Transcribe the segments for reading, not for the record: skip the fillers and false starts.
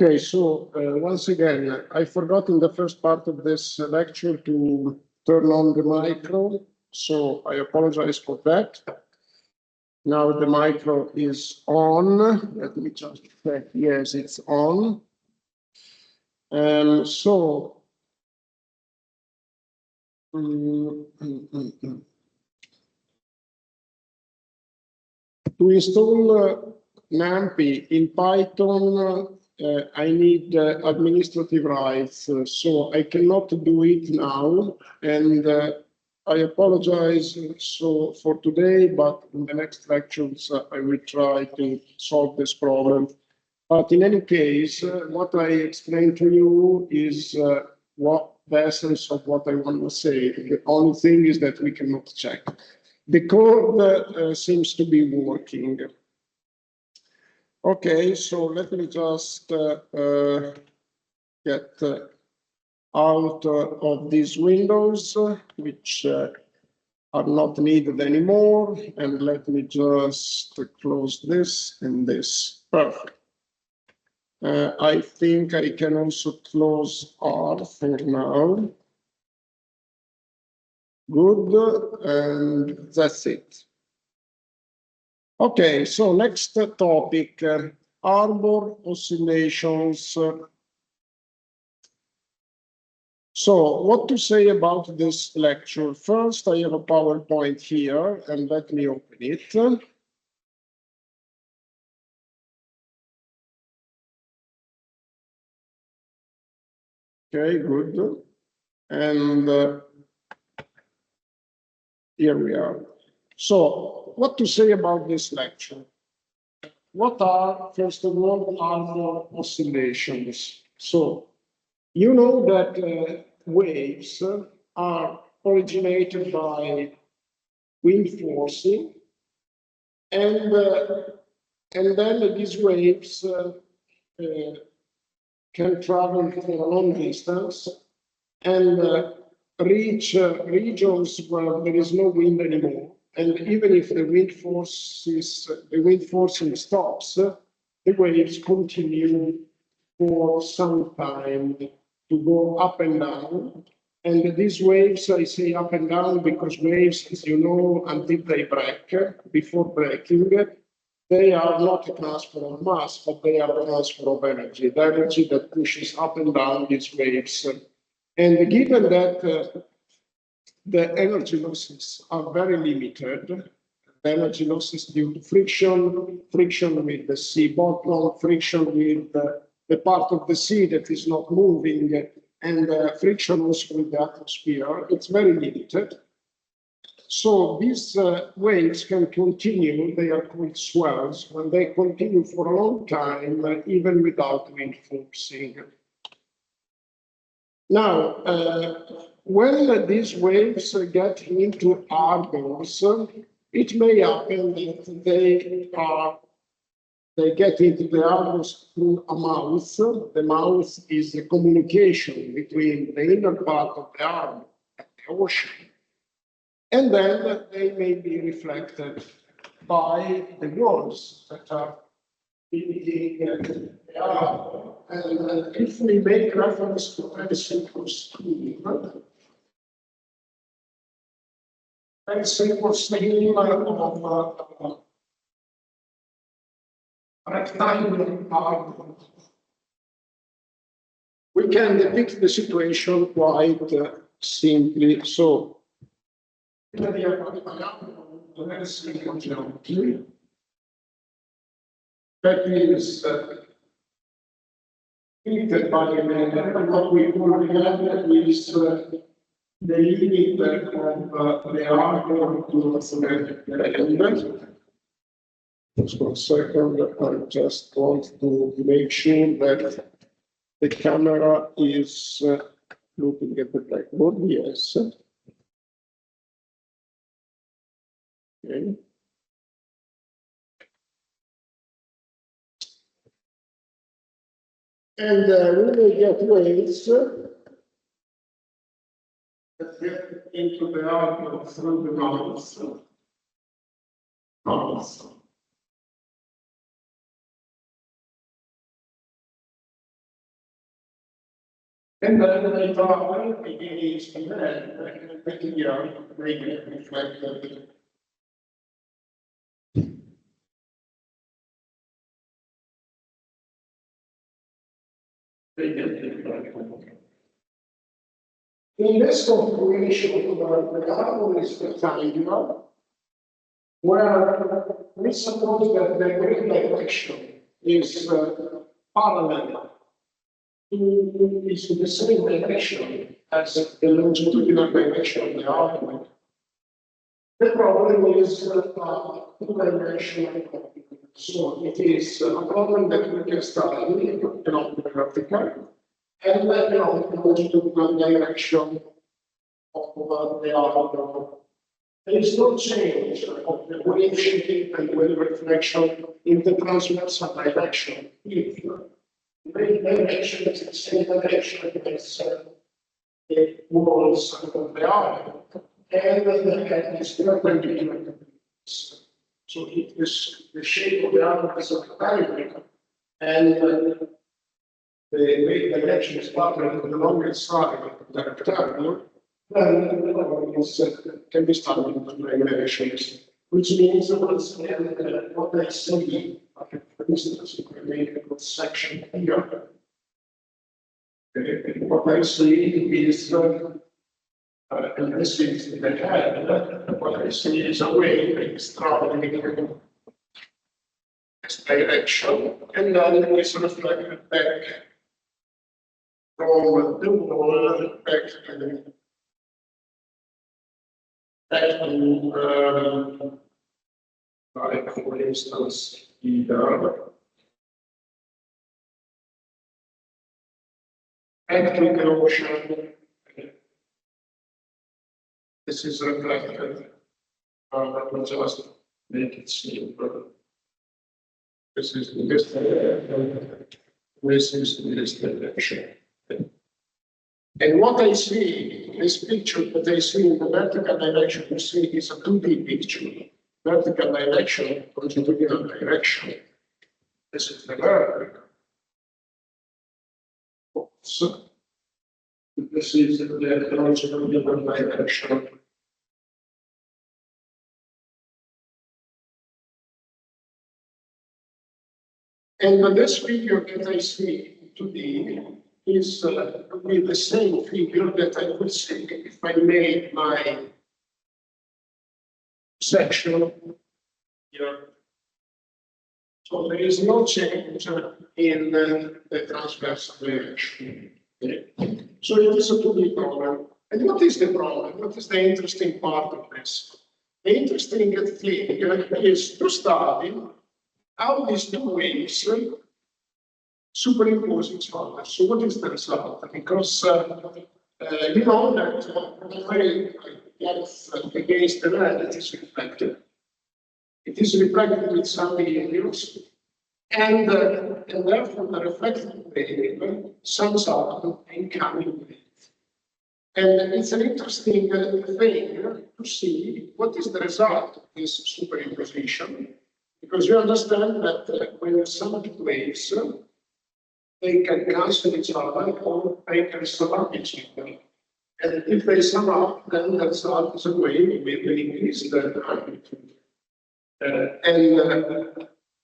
Okay, so once again, I forgot in the first part of this lecture to turn on the micro, so I apologize for that. Now the micro is on. Let me just check. Yes, it's on. So to install NumPy in Python, I need administrative rights, so I cannot do it now. And I apologize for today, but in the next lectures, I will try to solve this problem. But in any case, what I explained to you is what the essence of what I want to say. The only thing is that we cannot check. The code seems to be working. Okay, so let me just get out of these windows, which are not needed anymore. And let me just close this and this. Perfect. I think I can also close R for now. Good, and that's it. Okay, so next topic, Harbour oscillations. So what to say about this lecture? First, I have a PowerPoint here, and let me open it. Okay, good. And here we are. So what to say about this lecture? What are, first of all, Harbour oscillations? So you know that waves are originated by wind forcing, and then these waves can travel for a long distance and reach regions where there is no wind anymore. And even if the wind forcing stops, the waves continue for some time to go up and down. And these waves, I say up and down because waves, as you know, until they break, before breaking, they are not a transfer of mass, but they are a transfer of energy, the energy that pushes up and down these waves. And given that the energy losses are very limited, the energy losses due to friction with the sea bottom, friction with the part of the sea that is not moving, and friction also with the atmosphere, it's very limited. So these waves can continue, they are called swells, when they continue for a long time, even without wind forcing. Now, when these waves get into harbors, it may happen that they get into the harbors through a mouth. The mouth is the communication between the inner part of the harbor and the ocean. And then they may be reflected by the walls that are in the harbor. And if we make reference to very simple scheme of rectangular harbor, we can depict the situation quite simply. So, very simple geometry. That is depicted by what we call is the limit of the harbor towards the land. Just 1 second, I just want to make sure that the camera is looking at the blackboard. Yes. Okay. And we will get waves that get into the harbor through the mouth. And then later on, against the man, the year, maybe reflected. In this configuration, the Harbour is rectangular, where we suppose that the wave direction is parallel is the same direction as the longitudinal direction of the argument. The problem is two-dimensional. So it is a problem that we can study along the vertical and then along the longitudinal direction of the argument. There is no change of the wave shape and wave reflection in the transversal direction. If wave direction is the same direction as the walls of the argument, and the head is perpendicular to this. So it is the shape of the argument is rectangular, and the wave direction is parallel to the longest side of the rectangle. Then the problem is can be studied in the regulations, which means once again what I see, for instance, if I make a good section here, what I see is, and this is the head, what I see is a wave that is traveling in this direction, and then it is reflected back from the wall back to the like for instance, either electric ocean. This is reflected. Let me just make it simple. This is this direction. And what I see, this picture that I see in the vertical direction, you see is a 2D picture. Vertical direction, longitudinal direction. This is the vertical. So, this is the longitudinal direction. And this figure that I see 2D is with the same figure that I would see if I made my section here. So there is no change in the transversal direction. Okay. So it is a 2D problem. And what is the problem? What is the interesting part of this? The interesting thing is to study how these two waves superimpose each other. So what is the result? Because you know that the way gets against the red, it is reflected. It is reflected with some behaviors, and therefore the reflected wave sends out incoming wave. And it's an interesting thing to see what is the result of this superimposition, because you understand that when some waves, they can cancel each other or they can sum up each other. And if they sum up, then the result is a wave with the increased amplitude.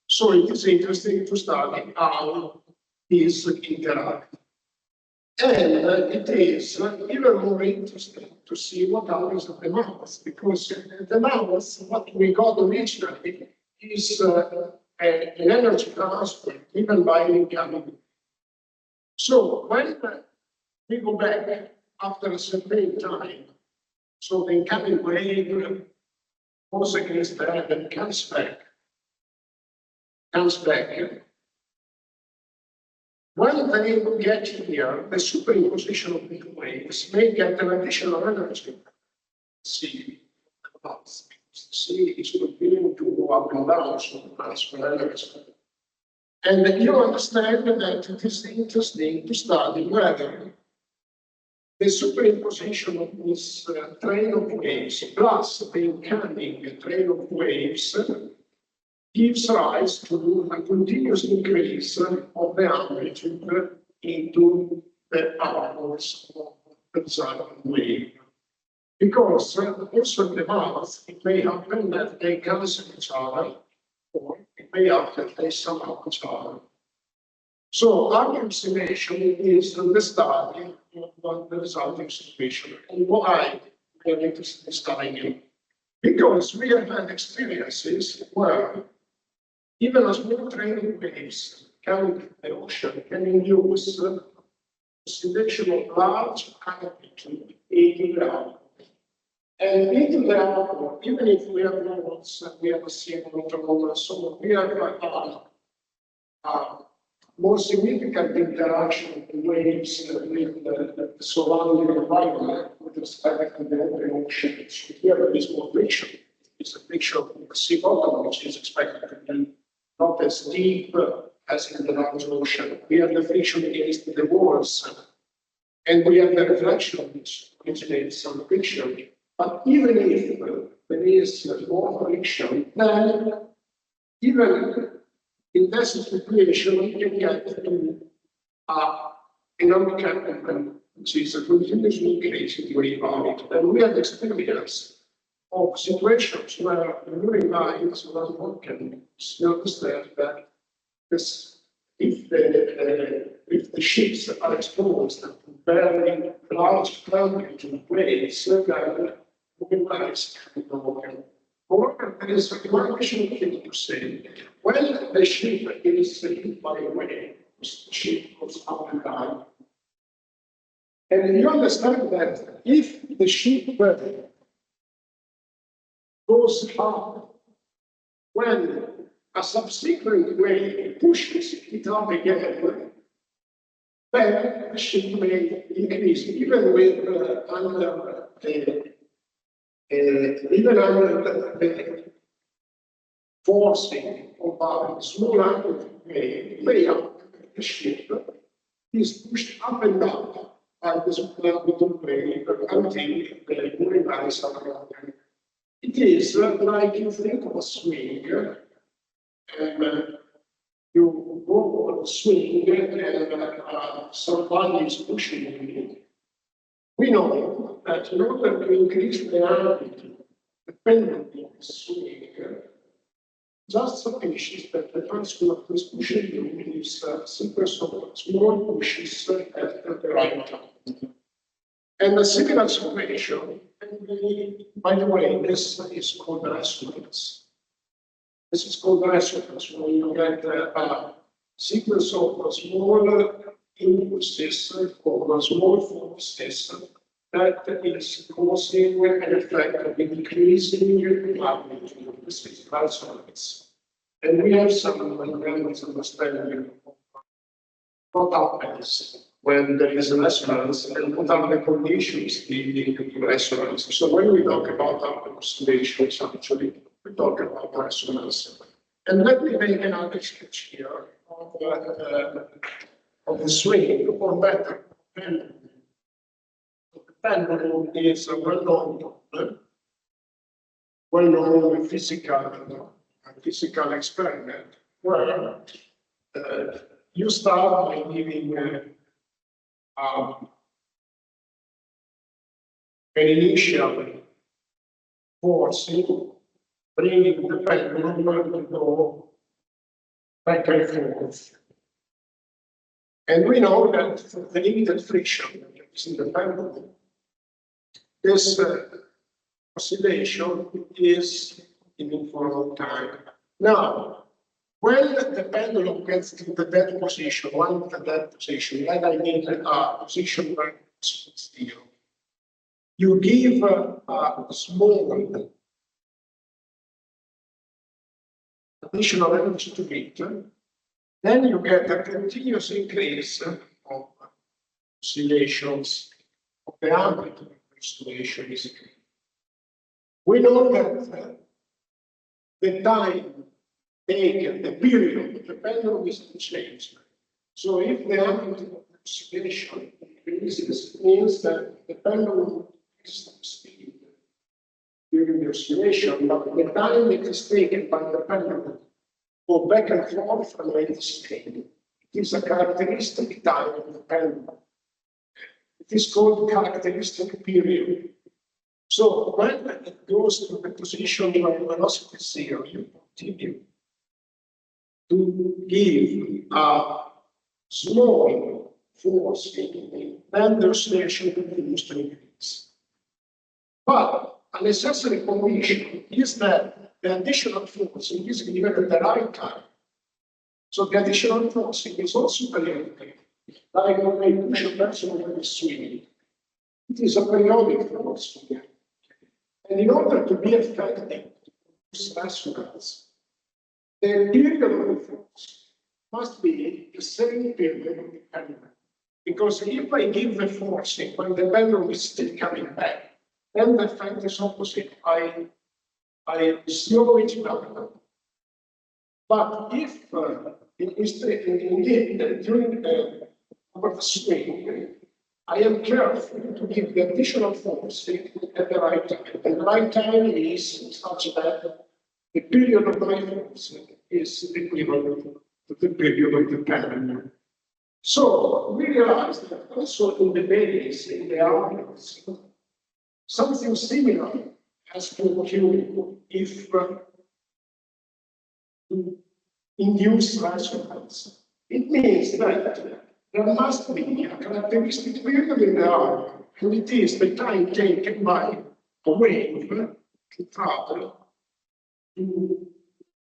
So it is interesting to study how these interact. And it is even more interesting to see what happens at the mouth, because the mouth, what we got originally, is an energy transfer given by an incoming. So when we go back after a certain time, so the incoming wave goes against that and comes back. When they get here, the superimposition of the waves may get an additional energy. See, see is continuing to go up and down, so transfer energy. And you understand that it is interesting to study whether the superimposition of this train of waves plus the incoming train of waves gives rise to a continuous increase of the amplitude into the hours of the resulting wave. Because also in the mouth, it may happen that they cancel each other, or it may happen that they somehow each other. So our approximation is the study of the resulting situation. And why we are interested in studying it? Because we have had experiences where even a small training waves coming from the ocean can induce oscillation of large amplitude into the output. And into the output, even if we have nodes, we have a single tone, so we have more significant interaction of the waves with the surrounding environment with respect to the open ocean. So here there is more friction. It's a friction of the sea bottom, which is expected to be not as deep as in the large ocean. We have the friction against the walls, and we have the reflection, which originates some friction. But even if there is more friction, then even in that situation, we can get to dynamic movement, which is a continuously increasing wave height. And we have experience of situations where the moving lines were broken. You understand that this, if the ships are exposed to very large amplitude waves, then moving lines can be broken. However, there is one additional thing to say. When the ship is hit by a wave, the ship goes up and down. And you understand that if the ship goes up, when a subsequent wave pushes it up again, then the ship may increase, even with under the forcing of a small amplitude wave, the ship is pushed up and down by the small amplitude wave until the moving lines are broken. It is like you think of a swing, and you go on a swing, and somebody is pushing you. We know that in order to increase the amplitude, the pendulum of the swing, just sufficient that the person who is pushing you is a sequence of small pushes at the right time. And a similar situation, by the way, this is called resonance. This is called resonance, when you get a sequence of small impulses or small forces that is causing an effect of increasing magnitude. This is resonance. And we have some relevant understanding of what happens when there is a resonance and what are the conditions leading to resonance. So when we talk about oscillations, actually, we talk about resonance. And let me make another sketch here of the swing, or better, pendulum. The pendulum is a well-known physical experiment where you start by giving an initial forcing, bringing the pendulum to go back and forth. And we know that the limited friction that is in the pendulum, this oscillation is in for a long time. Now, when the pendulum gets to the dead position, one of the dead position, like I mean a position where it's still, you give a small additional energy to it, then you get a continuous increase of oscillations of the amplitude of oscillations. We know that the time taken, the period of the pendulum is unchanged. So if the amplitude of oscillation increases, it means that the pendulum increases the speed during the oscillation, but the time that is taken by the pendulum go back and forth remains the same. It is a characteristic time of the pendulum. It is called characteristic period. So when it goes to the position where velocity zero, you continue to give a small force, then the oscillation continues to increase. But a necessary condition is that the additional force is given at the right time. So the additional force is also periodic, like when I push a person over the swing. It is a periodic force. And in order to be effective, the period of the force must be the same period of the pendulum. Because if I give the force when the pendulum is still coming back, then the effect is opposite. I slow it down. But if indeed during over the swing, I am careful to give the additional force at the right time. And the right time is such that the period of my force is equivalent to the period of the pendulum. So we realize that also in the base, in the arguments, something similar has to occur if to induce resonance. It means that there must be a characteristic period in the hour, and it is the time taken by a wave to travel to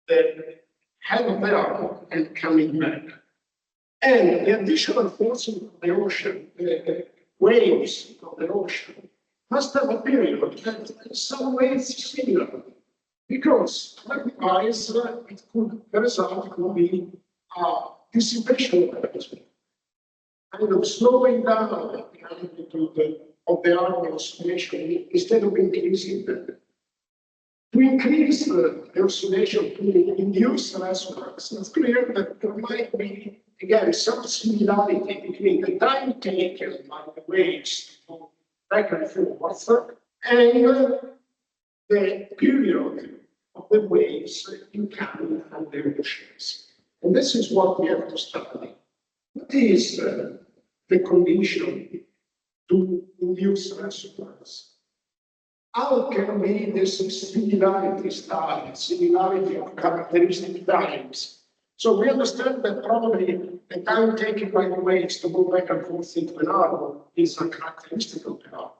the head of the hour and coming back. And the additional force of the ocean, the waves of the ocean, must have a period that in some ways is similar. Because otherwise, the result could be a dissipation of energy. Kind of slowing down the amplitude of the Harbour oscillation instead of increasing them. To increase the oscillation to induce resonance, it's clear that there might be, again, some similarity between the time taken by the waves to go back and forth and the period of the waves incoming from the oceans. And this is what we have to study. What is the condition to induce resonance? How can we this similarity study, similarity of characteristic times? So we understand that probably the time taken by the waves to go back and forth into an harbor is a characteristic of the harbor.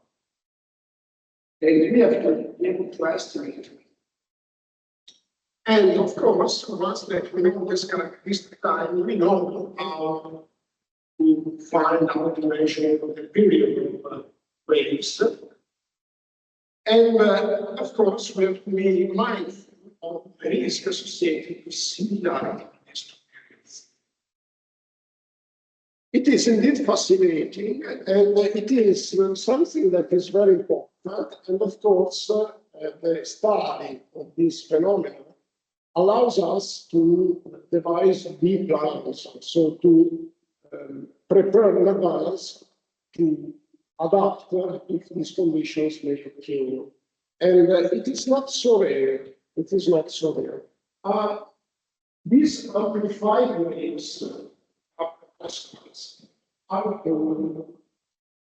And we have to be able to estimate it. And of course, once that we know this characteristic time, we know how to find out the measure of the period of waves. And of course, we have to be mindful of the risk associated with similarity in these two periods. It is indeed fascinating, and it is something that is very important. And of course, the study of this phenomenon allows us to devise deep plans, so to prepare in advance to adapt if these conditions may occur. And it is not so rare. It is not so rare. These amplified waves of resonance are called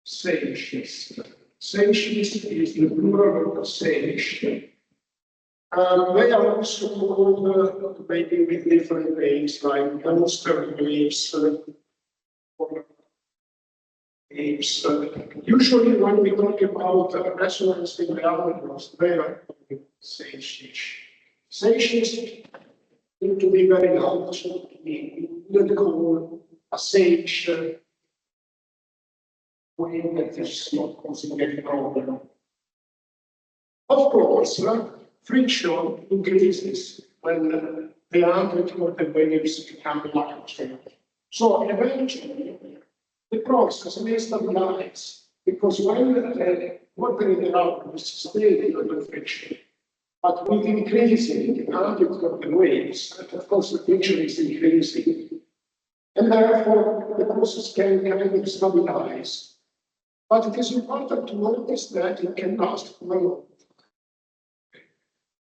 seiches. Seiches is the plural of sage. They are also called maybe with different names like monster waves or waves. Usually when we talk about resonance in the algorithms, they are called seiches. Seiches need to be very large, to be not called a sage wave that is not considered normal. Of course, friction increases when the amplitude of the waves become larger. So eventually, the process may stabilize because when the water in the harbor is staying under friction, but with increasing the amplitude of the waves, of course, the friction is increasing. And therefore, the process can kind of stabilize. But it is important to notice that it can last for a long time.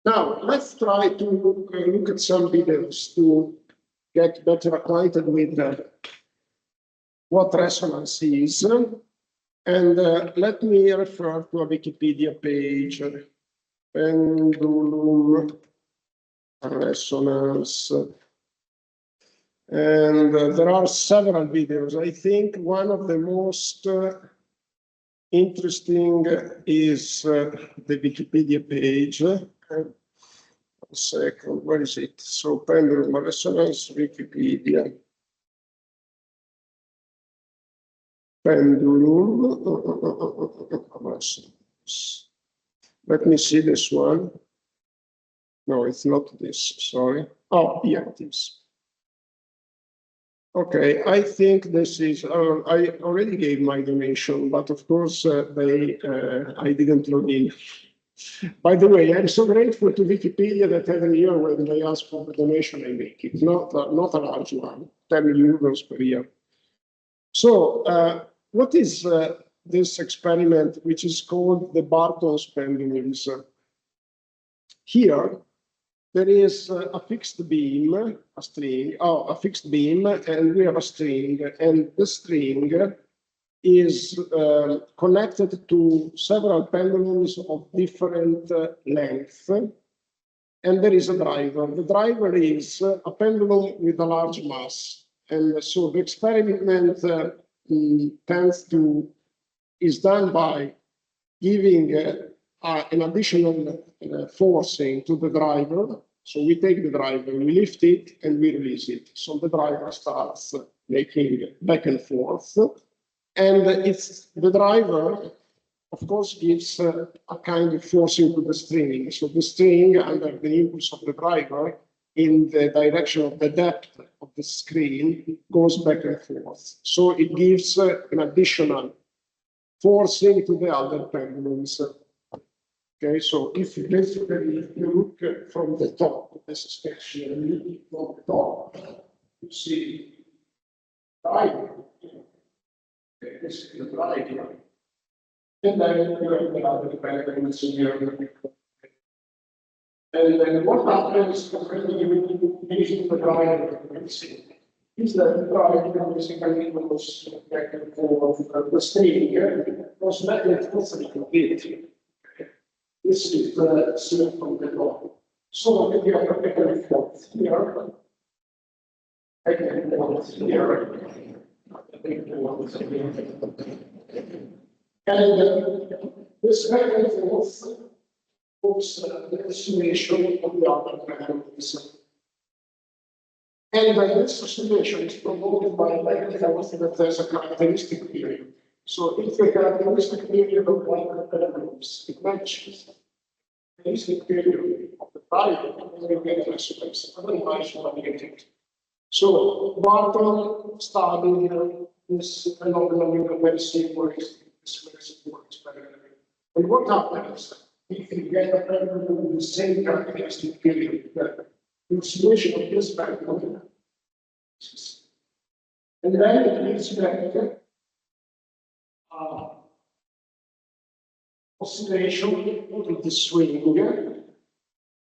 Now, let's try to look at some videos to get better acquainted with what resonance is. And let me refer to a Wikipedia page, pendulum resonance. And there are several videos. I think one of the most interesting is the Wikipedia page. A second, where is it? So pendulum resonance, Wikipedia. Pendulum resonance. Let me see this one. No, it's not this, sorry. Oh, here it is. Okay, I think this is, I already gave my donation, but of course I didn't log in. By the way, I'm so grateful to Wikipedia that every year when they ask for the donation, I make it. Not a large one, 10 euros per year. So what is this experiment, which is called the Barton's pendulums? Here, there is a fixed beam, a string, a fixed beam, and we have a string, and the string is connected to several pendulums of different length, and there is a driver. The driver is a pendulum with a large mass, and so the experiment is done by giving an additional forcing to the driver. So we take the driver, we lift it, and we release it. So the driver starts making back and forth. And it's the driver, of course, gives a kind of forcing to the string. So the string, under the impulse of the driver, in the direction of the depth of the screen, goes back and forth. So it gives an additional forcing to the other pendulums. Okay, so if you basically, if you look from the top, this is actually from the top, you see driver. Okay, this is the driver. And then you have the other pendulums here. And then what happens when you use the driver? Is that the driver basically goes back and forth, the string goes back and forth a little bit. This is the slope from the top. So if you have a back and forth here, back and forth here, and this back and forth moves the oscillation of the other pendulums. And this oscillation is promoted by back and forth that there's a characteristic period. So if the characteristic period of one of the pendulums, it matches the characteristic period of the driver, then you get resonance. Otherwise, you don't get it. So Barton studied this phenomenon in a very simple experiment. And what happens if you get a pendulum with the same characteristic period? The oscillation of this pendulum, and then it leads back oscillation of the swing,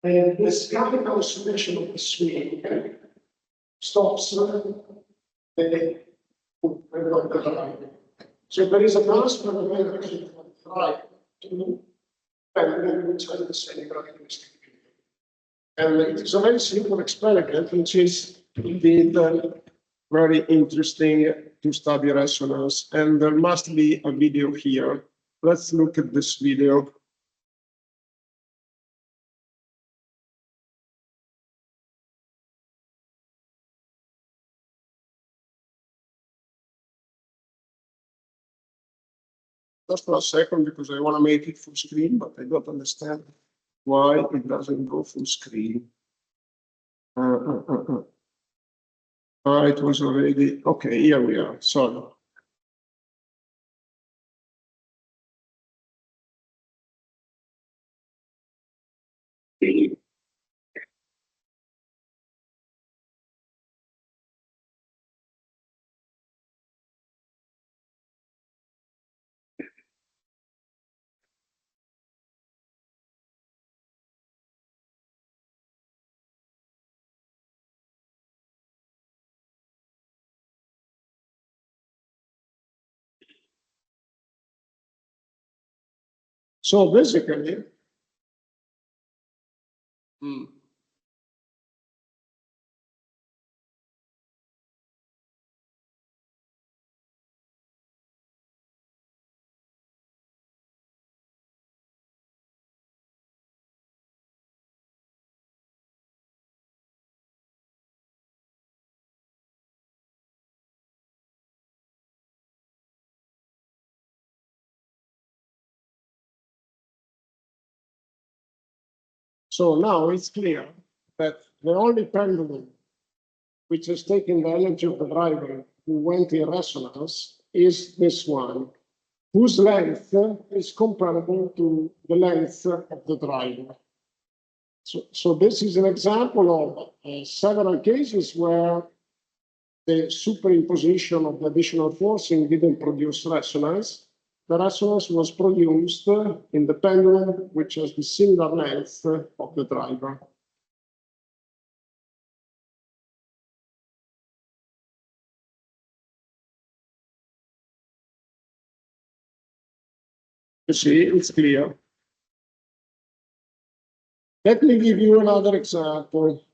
and this chemical oscillation of the swing stops the drive. So there is a transfer of energy from the drive to pendulum which has the same characteristic. And it is a very simple experiment, which is indeed very interesting to study resonance. And there must be a video here. Let's look at this video. Just for a second, because I want to make it full screen, but I don't understand why it doesn't go full screen. It was already, okay, here we are, sorry. So basically, so now it's clear that the only pendulum which has taken the energy of the driver who went in resonance is this one, whose length is comparable to the length of the driver. So this is an example of several cases where the superimposition of the additional forcing didn't produce resonance. The resonance was produced in the pendulum, which has the similar length of the driver. You see, it's clear. Let me give you another example.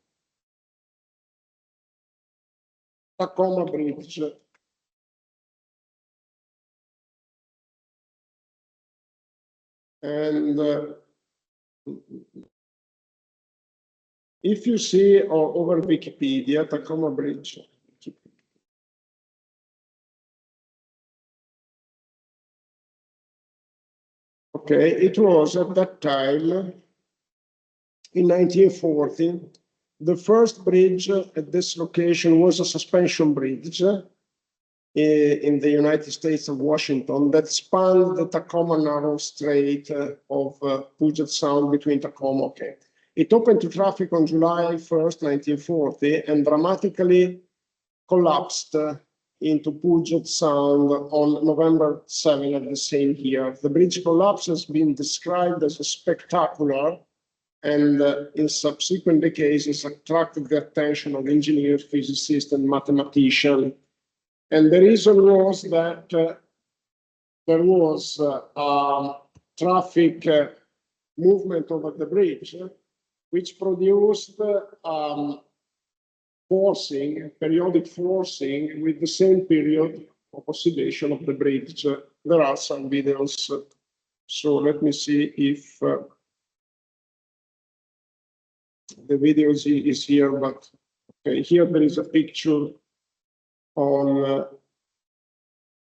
Tacoma Bridge. And if you see over Wikipedia, Tacoma Bridge. Okay, it was at that time, in 1940, the first bridge at this location was a suspension bridge in the United States of Washington that spanned the Tacoma Narrow Strait of Puget Sound between Tacoma. Okay. It opened to traffic on July 1st, 1940, and dramatically collapsed into Puget Sound on November 7 of the same year. The bridge collapse has been described as a spectacular and in subsequent decades attracted the attention of engineers, physicists, and mathematicians. And the reason was that there was traffic movement over the bridge, which produced forcing, periodic forcing with the same period of oscillation of the bridge. There are some videos. So let me see if the video is here, but okay, here there is a picture on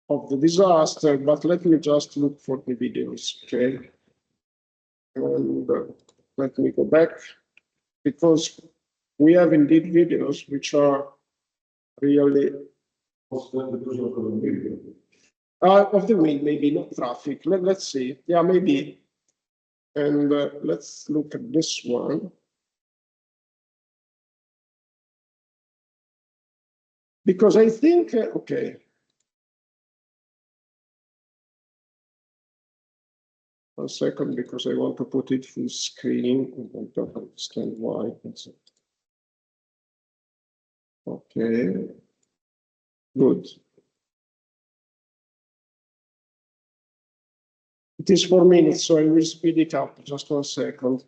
of the disaster, but let me just look for the videos, okay? And let me go back, because we have indeed videos which are really of the wind, maybe not traffic. Let's see. Yeah, maybe. And let's look at this one. Because I think, okay. One second, because I want to put it full screen. I don't understand why. Okay, good. It is 4 minutes, so I will speed it up. Just 1 second.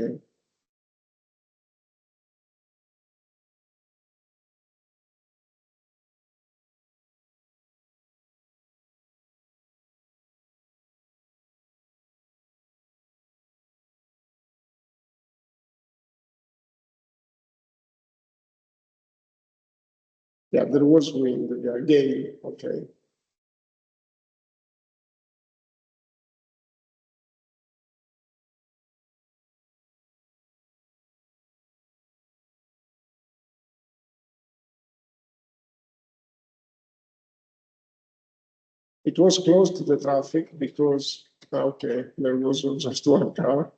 Okay. Yeah, there was wind, yeah, gale, okay. It was close to the traffic because, okay, there was just one car.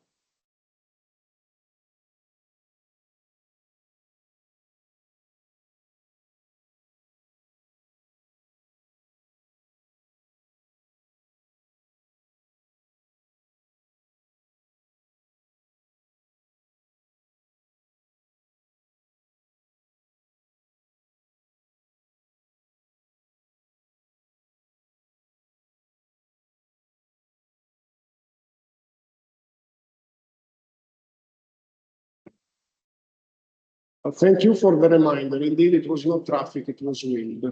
Thank you for the reminder. Indeed, it was not traffic, it was wind.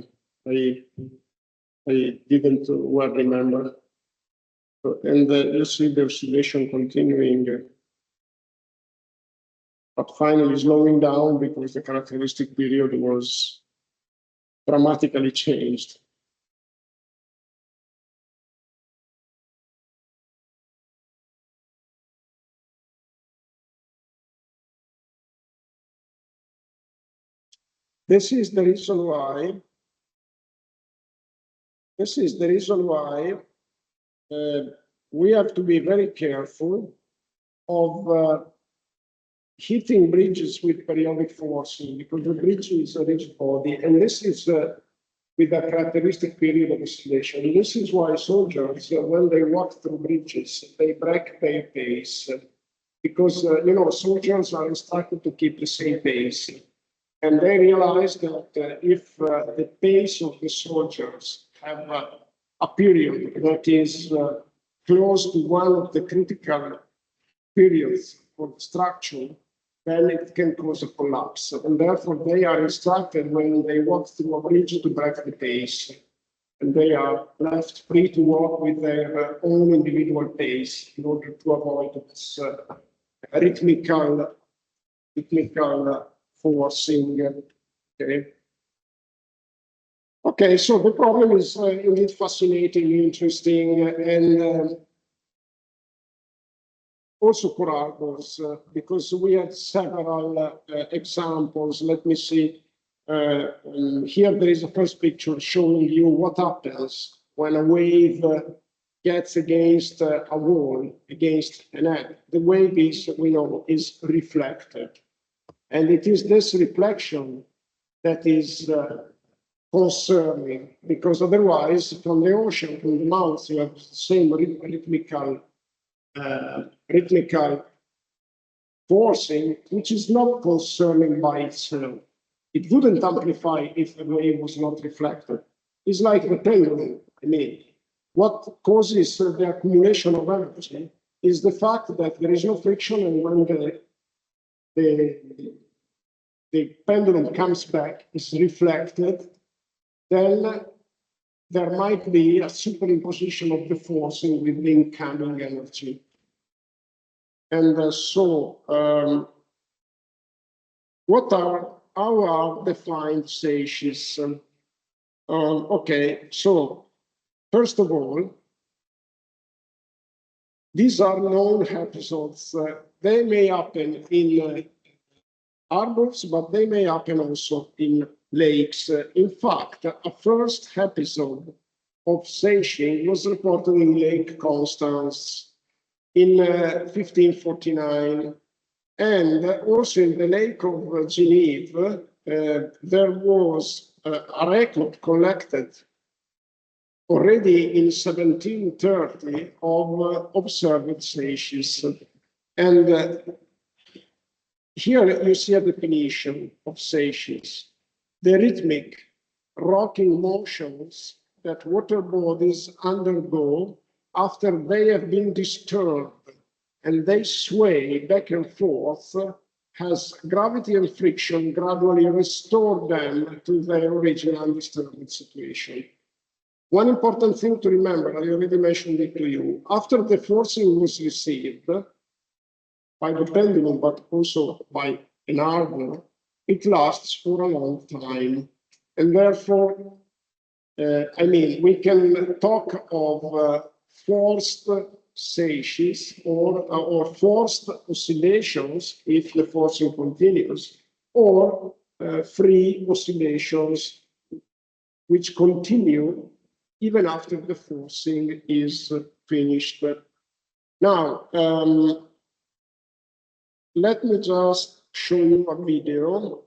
I, I didn't well remember. And you see the oscillation continuing, but finally slowing down because the characteristic period was dramatically changed. This is the reason why. This is the reason why we have to be very careful of hitting bridges with periodic forcing, because the bridge is a rigid body, and this is with a characteristic period of oscillation. This is why soldiers, when they walk through bridges, they break their pace, because you know, soldiers are instructed to keep the same pace. And they realize that if the pace of the soldiers have a period that is close to one of the critical periods for the structure, then it can cause a collapse. And therefore, they are instructed when they walk through a bridge to break the pace. And they are left free to walk with their own individual pace in order to avoid this rhythmical forcing. Okay. Okay, so the problem is indeed fascinating, interesting, and also for Harbors, because we had several examples. Let me see. Here there is a first picture showing you what happens when a wave gets against a wall, against an egg. The wave is, we know, is reflected. And it is this reflection that is concerning, because otherwise, from the ocean, from the mouth, you have the same rhythmical forcing, which is not concerning by itself. It wouldn't amplify if the wave was not reflected. It's like the pendulum. I mean, what causes the accumulation of energy is the fact that there is no friction, and when the pendulum comes back, is reflected, then there might be a superimposition of the forcing with the incoming energy. And how are defined seiches? Okay, so first of all, these are known episodes. They may happen in harbors, but they may happen also in lakes. In fact, a first episode of seiching was reported in Lake Constance in 1549. And also in the Lake of Geneva, there was a record collected already in 1730 of observed seiches. And here you see a definition of seiches: the rhythmic rocking motions that water bodies undergo after they have been disturbed, and they sway back and forth, as gravity and friction gradually restore them to their original undisturbed situation. One important thing to remember, I already mentioned it to you, after the forcing was received by the pendulum, but also by an Harbour, it lasts for a long time. And therefore, I mean, we can talk of forced seiches or forced oscillations if the forcing continues, or free oscillations which continue even after the forcing is finished. Now, let me just show you a video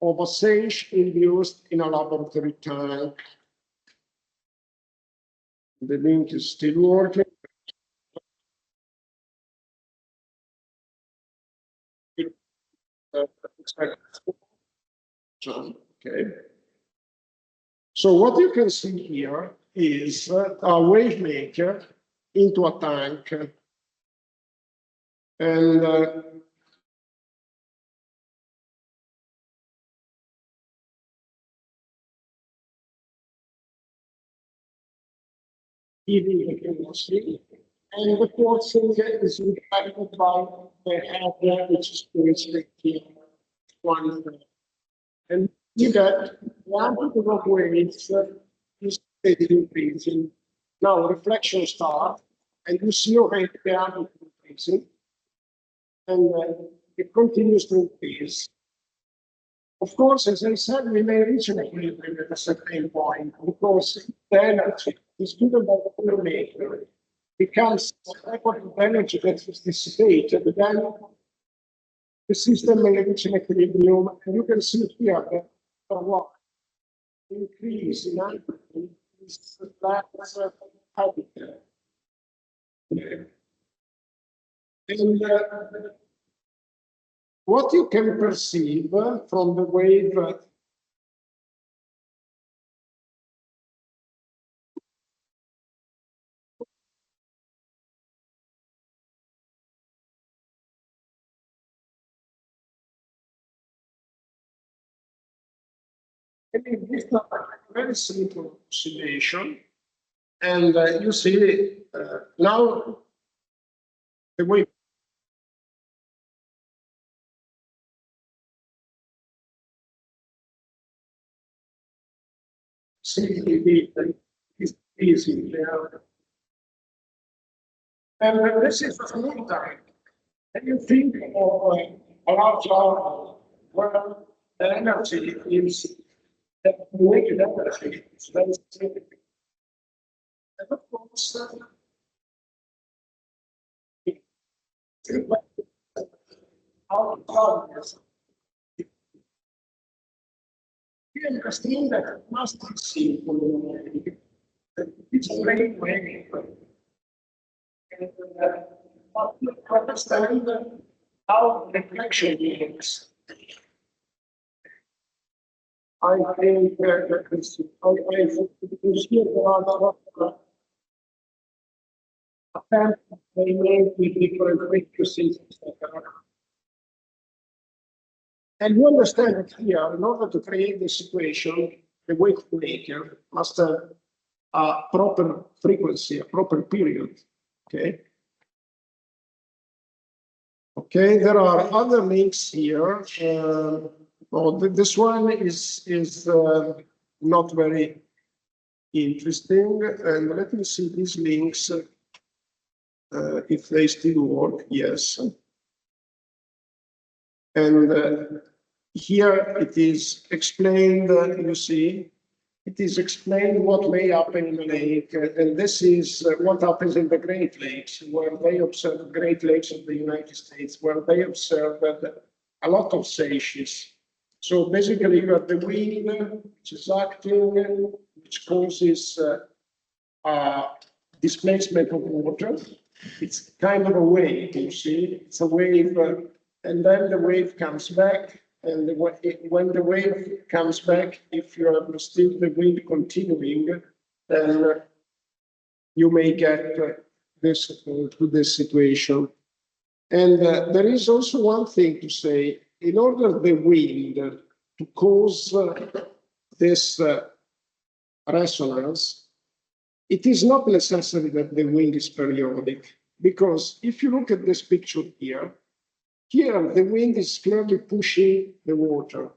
of a seiche induced in a laboratory tank. The link is still working. Okay. So what you can see here is a wave maker into a tank. And heaving continuously. And the forcing is impacted by the head, which is restricting one. And see that the amplitude of waves is steadily increasing. Now reflection starts, and you see already the amplitude increasing, and it continues to increase. Of course, as I said, we may reach an equilibrium at a certain point because the energy is given by the collimator becomes equal to the energy that is dissipated, then the system may reach an equilibrium, and you can see here that a lot increase in amplitude is less habitat. And what you can perceive from the wave this is a very simple oscillation, and you see now the wave is easy there. And this is a small time. And you think of a large harbor where the energy is the weighted energy is very significant. And of course, our partners, we understand that it must be simple. It's a great way. And but you understand how reflection works. I think that this, because here there are a lot of attempts they made with different frequencies, etc. And you understand that here, in order to create the situation, the wave maker must have a proper frequency, a proper period. Okay. Okay, there are other links here. This one is not very interesting. And let me see these links, if they still work. Yes. And here it is explained, you see, it is explained what may happen in the lake. And this is what happens in the Great Lakes, where they observe Great Lakes of the United States, where they observe a lot of seiches. So basically, you have the wind, which is acting, which causes displacement of water. It's kind of a wave, you see. It's a wave, and then the wave comes back. And when the wave comes back, if you have still the wind continuing, then you may get this to this situation. And there is also one thing to say: in order the wind to cause this resonance, it is not necessary that the wind is periodic, because if you look at this picture here, the wind is clearly pushing the water.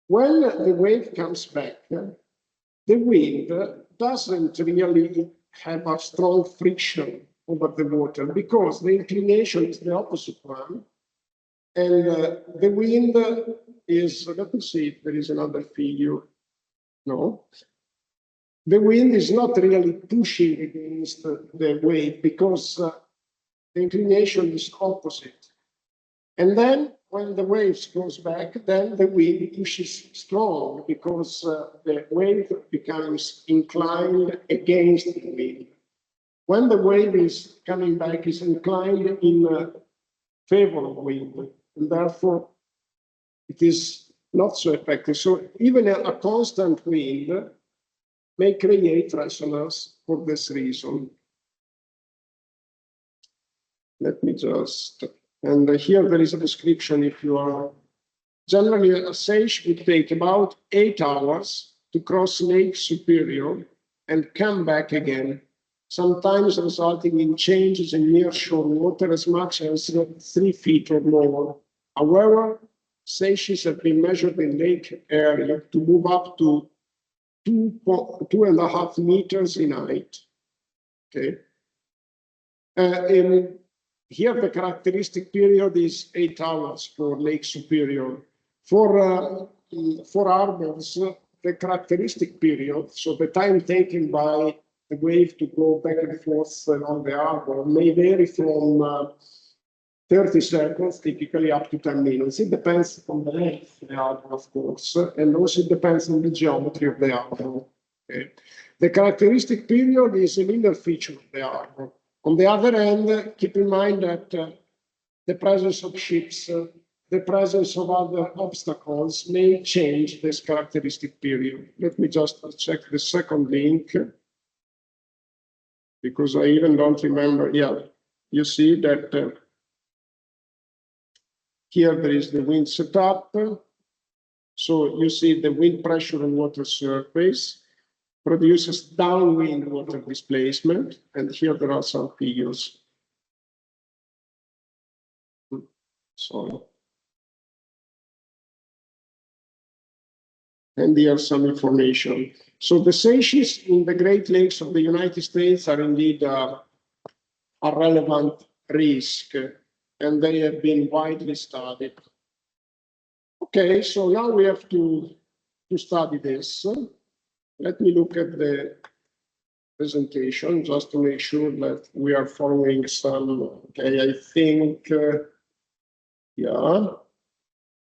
When the wave comes back, the wind doesn't really have a strong friction over the water because the inclination is the opposite one. And the wind is, let me see if there is another figure. No. The wind is not really pushing against the wave because the inclination is opposite. And then when the waves goes back, then the wind pushes strong because the wave becomes inclined against the wind. When the wave is coming back, is inclined in favor of wind, and therefore it is not so effective. So even a constant wind may create resonance for this reason. Let me just, and here there is a description. If you are, generally a sage would take about 8 hours to cross Lake Superior and come back again. sometimes resulting in changes in nearshore water as much as 3 feet or more. However, seiches have been measured in lake area to move up to 2.5 meters in height. Okay. Here, the characteristic period is 8 hours for Lake Superior. For harbors, the characteristic period, so the time taken by the wave to go back and forth on the harbor, may vary from 30 seconds, typically up to 10 minutes. It depends on the length of the harbor, of course, and also it depends on the geometry of the harbor. Okay. The characteristic period is an inner feature of the harbor. On the other hand, keep in mind that the presence of ships, the presence of other obstacles may change this characteristic period. Let me just check the second link, because I even don't remember. Yeah, you see that here there is the wind setup. So you see the wind pressure on water surface produces downwind water displacement, and here there are some figures. Sorry. And here's some information. So the seiches in the Great Lakes of the United States are indeed a relevant risk, and they have been widely studied. Okay, so now we have to study this. Let me look at the presentation just to make sure that we are following some. Okay, I think, yeah.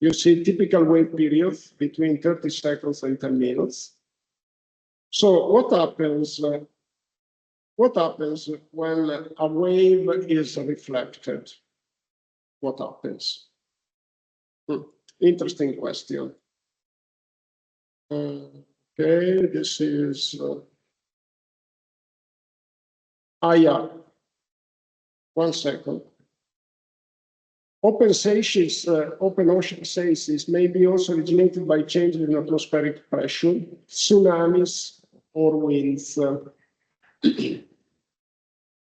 You see typical wave periods between 30 seconds and 10 minutes. So what happens when a wave is reflected? What happens? Interesting question. Okay, this is yeah. 1 second. Open seiches, open ocean seiches may be also originated by changes in atmospheric pressure, tsunamis, or winds. A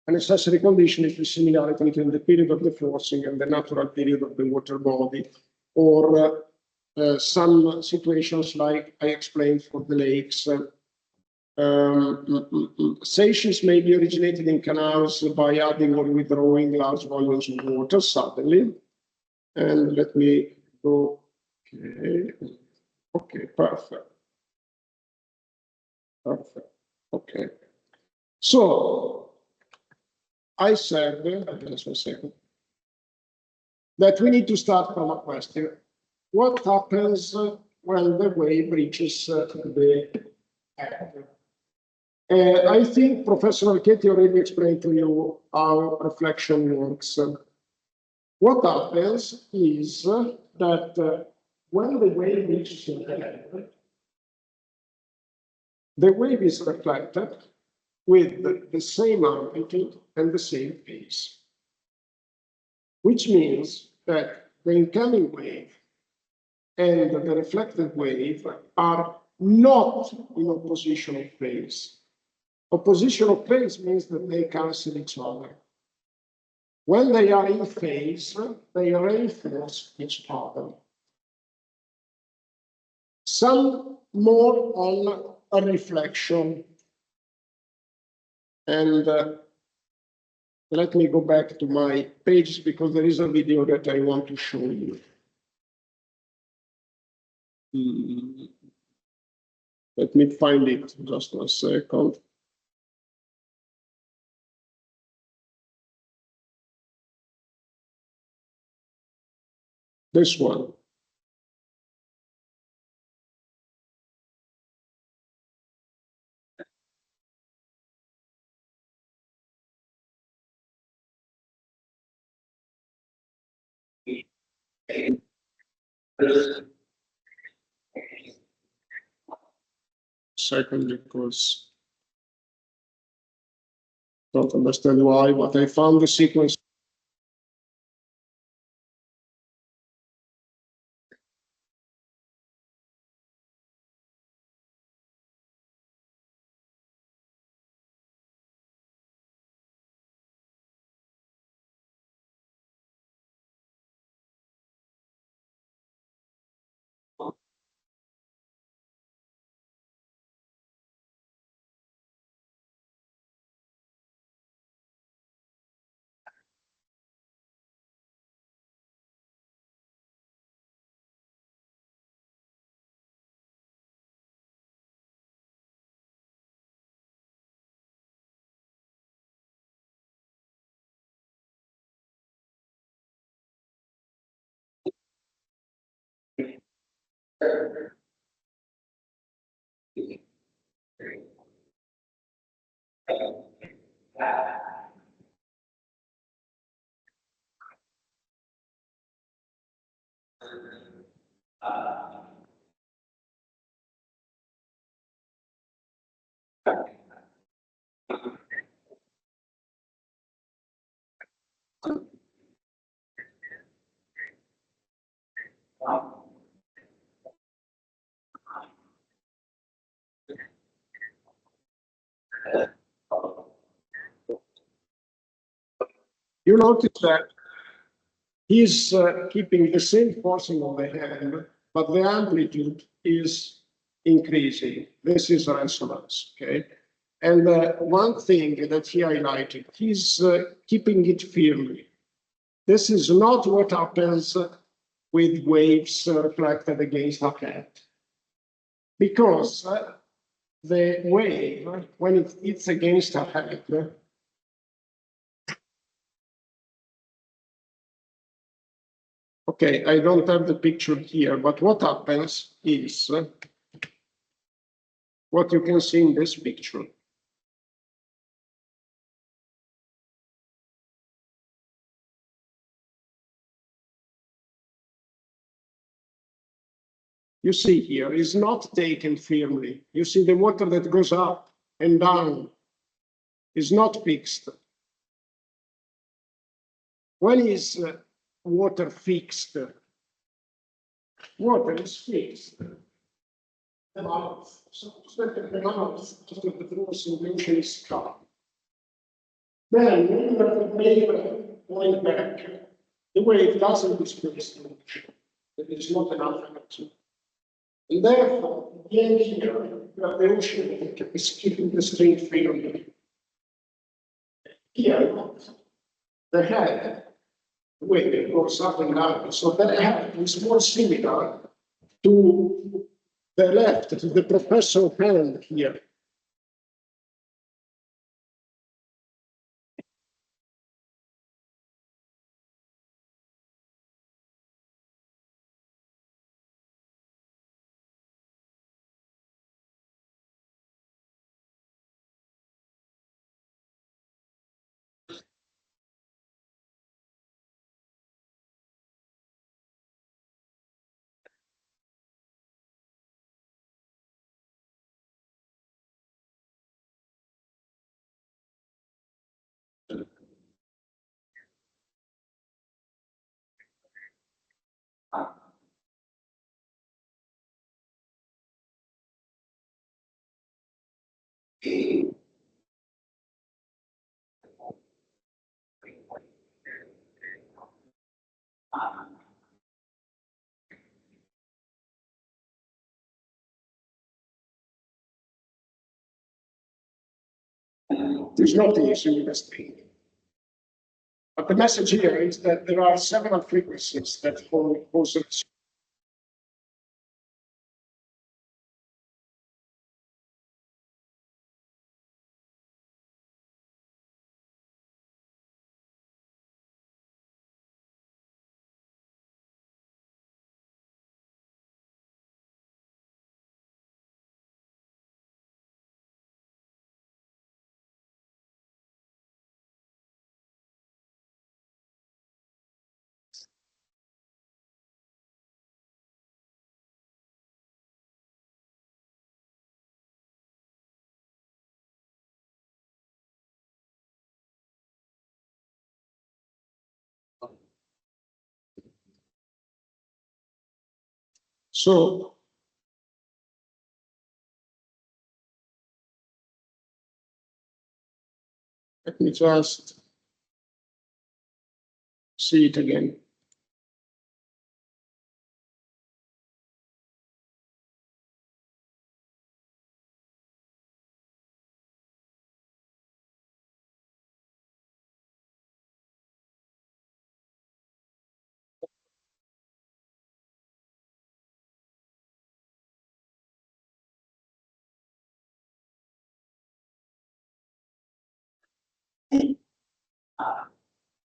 necessary condition is the similarity between the period of the forcing and the natural period of the water body, or some situations like I explained for the lakes. Seiches may be originated in canals by adding or withdrawing large volumes of water suddenly. And let me go. Okay. Okay, perfect. Perfect. Okay. So I said, just 1 second, that we need to start from a question. What happens when the wave reaches the end? I think Professor Archetti already explained to you how reflection works. What happens is that when the wave reaches the end, the wave is reflected with the same amplitude and the same phase, which means that the incoming wave and the reflected wave are not in opposition of phase. Opposition of phase means that they cancel each other. When they are in phase, they reinforce each other. Some more on a reflection. And let me go back to my pages because there is a video that I want to show you. Let me find it, just 1 second. This one. Second, because I don't understand why, but I found the sequence. You notice that he's keeping the same forcing on the hand, but the amplitude is increasing. This is resonance, okay? And one thing that he highlighted, he's keeping it firmly. This is not what happens with waves reflected against a head. Because the wave, when it hits against a head, okay, I don't have the picture here, but what happens is what you can see in this picture. You see here is not taken firmly. You see the water that goes up and down is not fixed. When is water fixed? Water is fixed. The mouth, so the mouth of the force in the ocean is calm. Then when you have the wave going back, the wave doesn't displace the ocean. There is not enough energy. And therefore, again here, you have the ocean is keeping the stream freely. Here, the head, the wave goes up and down. So the head is more similar to the left, to the professor hand here. It's not easy in this thing. But the message here is that there are several frequencies that cause it. So let me just see it again.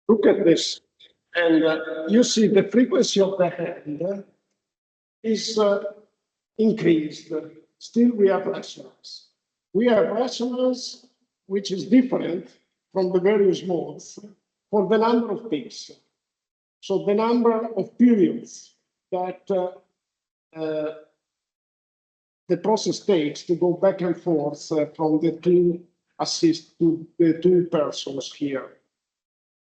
Look at this. And you see the frequency of the hand is increased. Still, we have resonance. We have resonance, which is different from the various modes for the number of peaks. So the number of periods that the process takes to go back and forth from the two assist to the two persons here.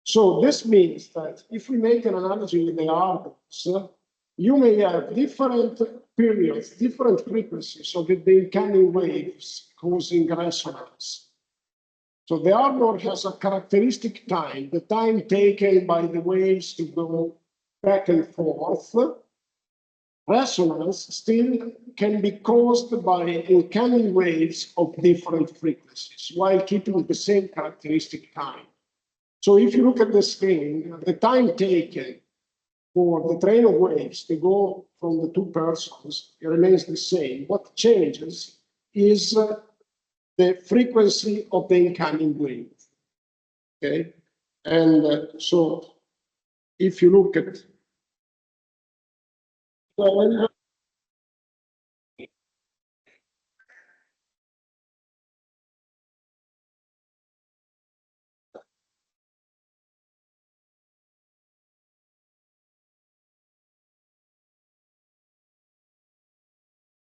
So this means that if we make an analogy with the Harbors, you may have different periods, different frequencies of the incoming waves causing resonance. So the Harbor has a characteristic time, the time taken by the waves to go back and forth. Resonance still can be caused by incoming waves of different frequencies while keeping the same characteristic time. So if you look at the screen, the time taken for the train of waves to go from the two persons, it remains the same. What changes is the frequency of the incoming wave. Okay, and so if you look at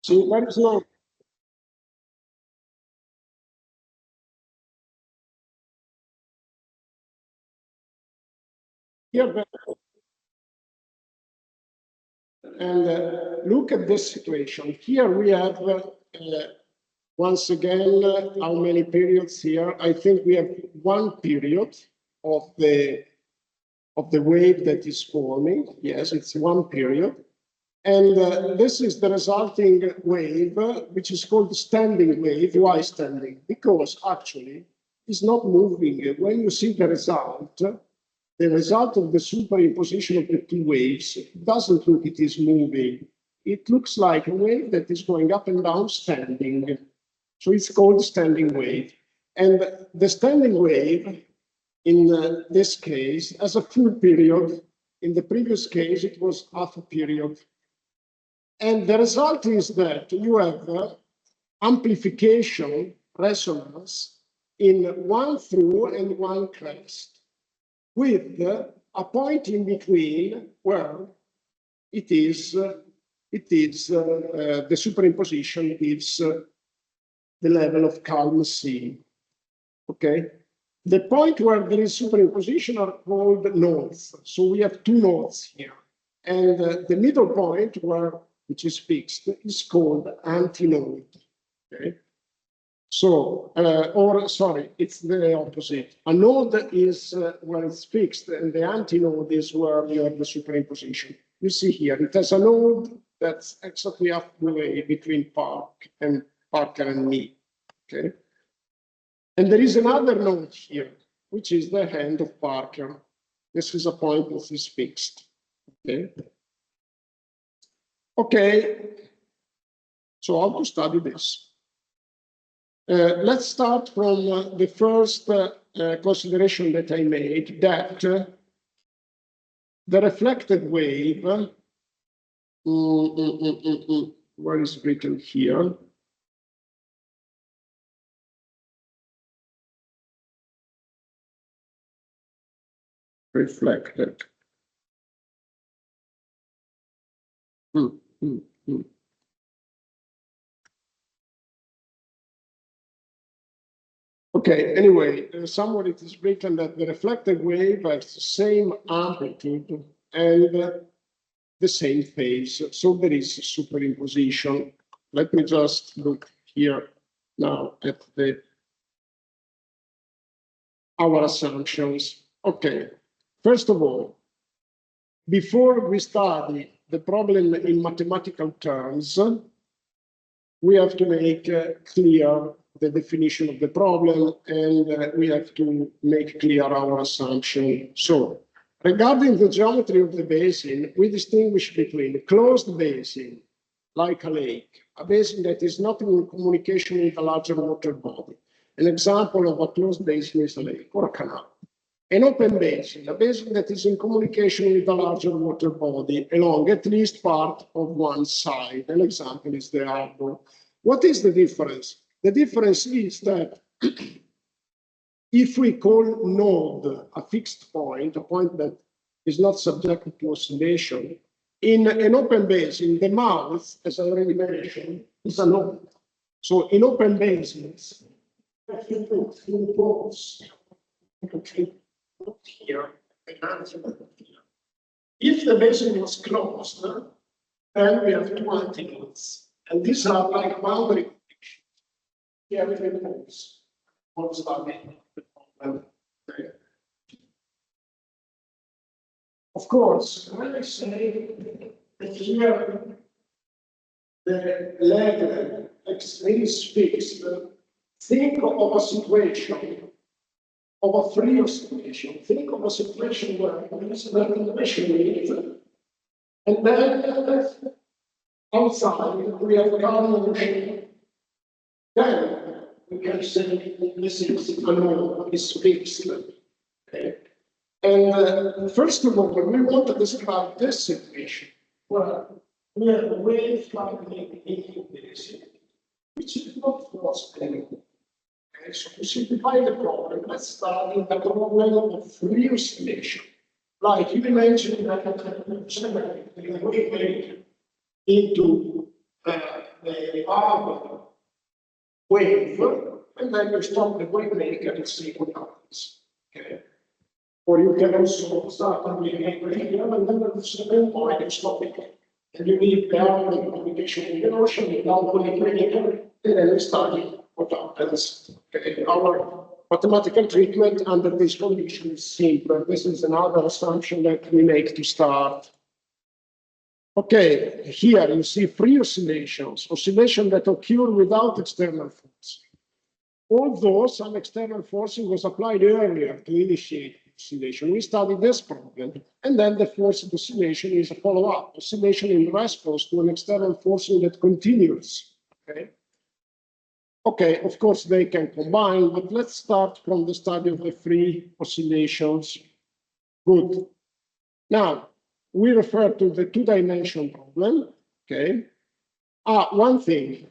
see, there is no here, and look at this situation. Here we have once again how many periods here? I think we have one period of the wave that is forming. Yes, it's one period. And this is the resulting wave, which is called standing wave. Why standing? Because actually it's not moving. When you see the result of the superimposition of the two waves, it doesn't look it is moving. It looks like a wave that is going up and down standing. So it's called standing wave. And the standing wave, in this case, has a full period. In the previous case, it was half a period. And the result is that you have amplification, resonance in one through and one crest, with a point in between where it is the superimposition gives the level of calm C. Okay, the point where there is superimposition are called nodes. So we have two nodes here, and the middle point which is fixed is called antinode. Okay, so or sorry, it's the opposite. A node is where it's fixed, and the antinode is where you have the superimposition. You see here, it has a node that's exactly halfway between Parker and me. Okay, and there is another node here, which is the hand of Parker. This is a point that is fixed. Okay. Okay, so how to study this? Let's start from the first consideration that I made, that the reflected wave, where is written here? Reflected. Okay, anyway, somewhere it is written that the reflected wave has the same amplitude and the same phase. So there is superimposition. Let me just look here now at our assumptions. Okay, first of all, before we study the problem in mathematical terms, we have to make clear the definition of the problem, and we have to make clear our assumption. So, regarding the geometry of the basin, we distinguish between a closed basin, like a lake, a basin that is not in communication with a larger water body. An example of a closed basin is a lake or a canal. An open basin, a basin that is in communication with a larger water body along at least part of one side. An example is the Harbour. What is the difference? The difference is that if we call node a fixed point, a point that is not subjected to oscillation, in an open basin, the mouth, as I already mentioned, is a node. So in open basins, you put two poles here and here. If the basin was closed, then we have two antennas, and these are like boundary conditions. Here we have poles. Poles are made. Of course, when I say that here the leg is fixed, think of a situation, of a free oscillation. Think of a situation where there is an acceleration rate, and then outside we have current motion. Then we can say this is a node, is fixed. Okay. And first of all, we want to describe this situation where we have a wave coming into this, which is not forced anymore. Okay, so to simplify the problem, let's start with the problem of free oscillation. Like you imagine that the wave into the Harbour wave, and then you stop the wave maker and see what happens. Okay. Or you can also start on the equilibrium and then at the certain point you stop it. And you need down the communication in the ocean, you down the equilibrium, and then you study what happens. Okay. Our mathematical treatment under this condition is simple. This is another assumption that we make to start. Okay, here you see free oscillations, oscillations that occur without external force. Although some external forcing was applied earlier to initiate oscillation. We studied this problem, and then the forced oscillation is a follow-up oscillation in response to an external forcing that continues. Okay. Okay, of course they can combine, but let's start from the study of the free oscillations. Good. Now we refer to the two-dimension problem. Okay. One thing.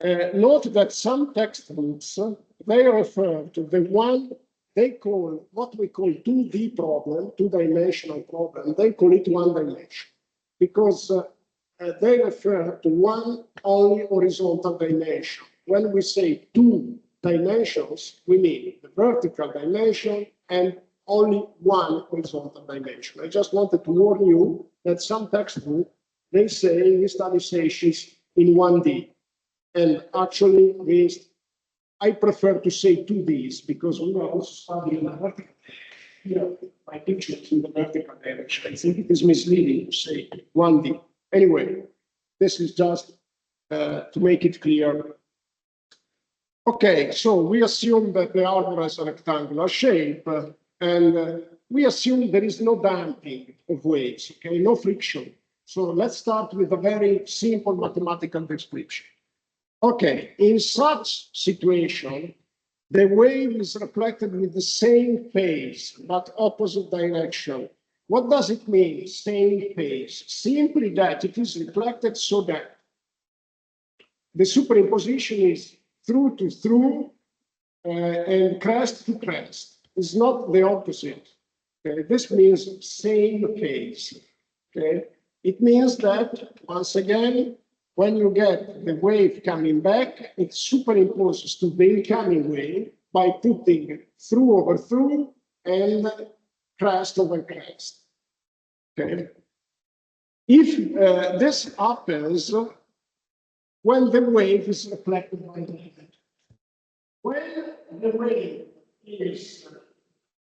Note that some textbooks they refer to the one they call what we call 2D problem, two-dimensional problem. They call it one dimension because they refer to one only horizontal dimension. When we say two dimensions, we mean the vertical dimension and only one horizontal dimension. I just wanted to warn you that some textbooks they say we study seiches in 1D, and actually I prefer to say 2Ds because we are also studying the vertical. Here, my picture is in the vertical direction. I think it is misleading to say 1D. Anyway, this is just to make it clear. Okay, so we assume that the Harbour has a rectangular shape, and we assume there is no damping of waves, okay, no friction. So let's start with a very simple mathematical description. Okay, in such situation, the wave is reflected with the same phase, but opposite direction. What does it mean, same phase? Simply that it is reflected so that the superimposition is through to through and crest to crest. It's not the opposite. Okay? This means same phase. Okay? It means that, once again, when you get the wave coming back, it superimposes to the incoming wave by putting through over through and crest over crest. Okay. If this happens when the wave is reflected by the head, when the wave is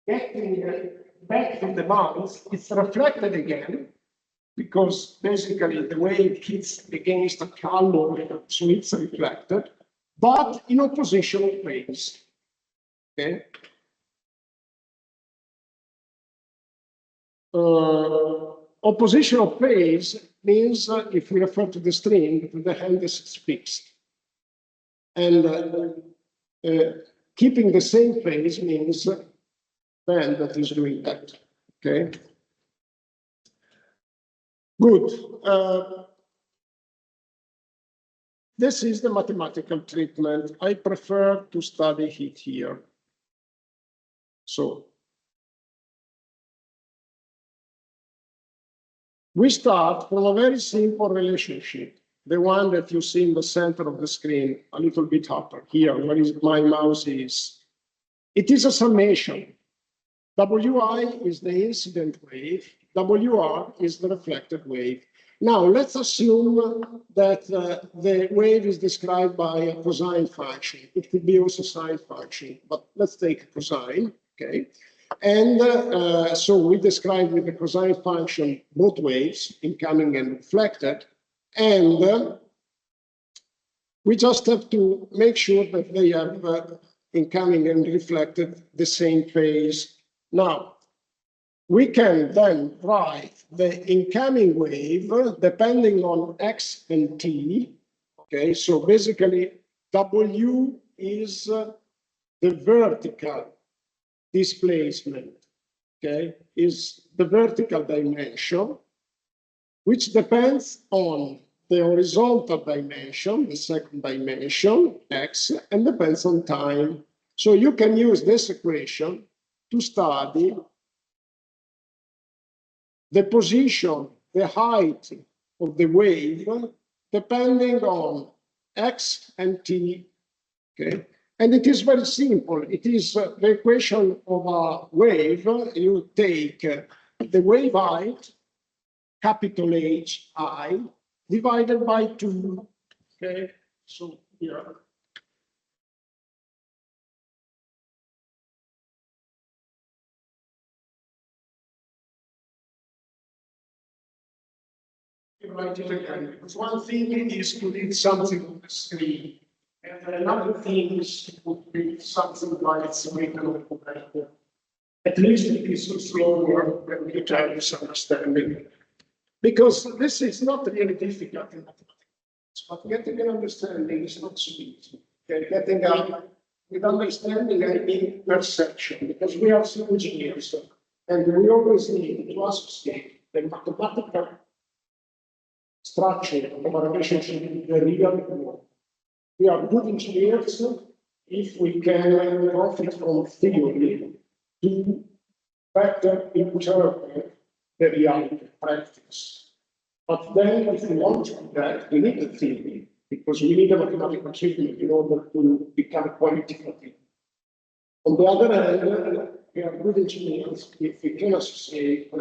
getting back from the mouth, it's reflected again, because basically the wave hits against a calm, so it's reflected, but in oppositional phase. Okay. Oppositional phase means if we refer to the string, the hand is fixed. And keeping the same phase means band that is doing that. Okay. Good. This is the mathematical treatment. I prefer to study it here. So we start from a very simple relationship, the one that you see in the center of the screen, a little bit upper here, where my mouse is. It is a summation. Wi is the incident wave, WR is the reflected wave. Now, let's assume that the wave is described by a cosine function. It could be also sine function, but let's take cosine, okay? And so we describe with the cosine function both waves, incoming and reflected, and we just have to make sure that they have incoming and reflected the same phase. Now, we can then write the incoming wave depending on x and t. Okay, so basically W is the vertical displacement, okay, is the vertical dimension, which depends on the horizontal dimension, the second dimension, x, and depends on time. So you can use this equation to study the position, the height of the wave, depending on x and t, okay? And it is very simple. It is the equation of a wave. You take the wave height, capital H, I, divided by 2, okay? So here. Write it again. Because one thing is to read something on the screen, and another thing is to read something by its written on the paper. At least it is slower than you have this understanding. Because this is not really difficult in mathematics, but getting an understanding is not so easy. Okay? Getting with understanding, I mean perception, because we are engineers, and we always need to associate the mathematical structure of a relationship in the real world. We are good engineers if we can profit from theory to better interpret the reality practice. But then, if we want to do that, we need the theory, because we need a mathematical treatment in order to become quantitative. On the other hand, we are good engineers if we can associate